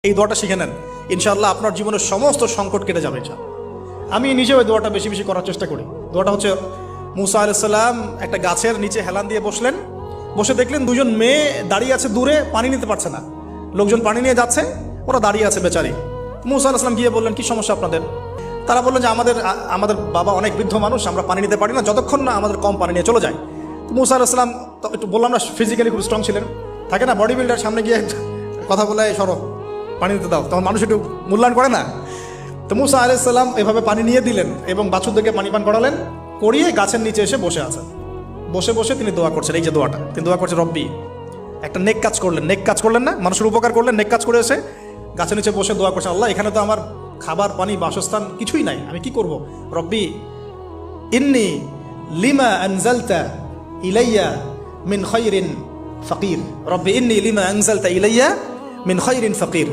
এই দোয়াটা শিখে নেন, ইনশাআল্লাহ আপনার জীবনের সমস্ত সংকট কেটে যাবে। আমি নিজেও এই দোয়াটা বেশি বেশি করার চেষ্টা করি। দোয়াটা হচ্ছে, মুসা আলাইহিস সালাম একটা গাছের নিচে হেলান দিয়ে বসলেন, বসে দেখলেন দুজন মেয়ে দাঁড়িয়ে আছে দূরে, পানি নিতে পারছে না, লোকজন পানি নিয়ে যাচ্ছে, ওরা দাঁড়িয়ে আছে বেচারি। মুসা আলাইহিস সালাম গিয়ে বললেন, কি সমস্যা আপনাদের? তারা বললেন যে আমাদের বাবা অনেক বৃদ্ধ মানুষ, আমরা পানি নিতে পারি না যতক্ষণ না আমাদের কম পানি নিয়ে চলে যায়। তো মুসা আলাইহিস সালাম তো একটু বললাম না, ফিজিক্যালি খুব স্ট্রং ছিলেন, থাকে না বডি বিল্ডার, সামনে গিয়ে কথা বলে সরো পানি দিতে দাও, তখন মানুষ একটু মূল্যায়ন করে না। তো মুসা আলাইহিস সালাম এভাবে পানি নিয়ে দিলেন এবং বাছুরদেরকে পানি পান করালেন, করিয়ে গাছের নিচে এসে বসে আছেন। বসে বসে তিনি দোয়া করছেন, এই যে দোয়াটা তিনি দোয়া করছেন, রব্বি, একটা নেক কাজ করলেন না, মানুষের উপকার করলেন, নেক কাজ করে এসে গাছের নিচে বসে দোয়া করছেন, আল্লাহ এখানে তো আমার খাবার পানি বাসস্থান কিছুই নাই, আমি কি করব? রব্বি ইন্নি লিমা আনজালতা ইলাইয়া মিন খায়রিন ফাকির, রব্বি ইন্নি লিমা আনজালতা ইলাইয়া মিন খায়রিন ফাকির।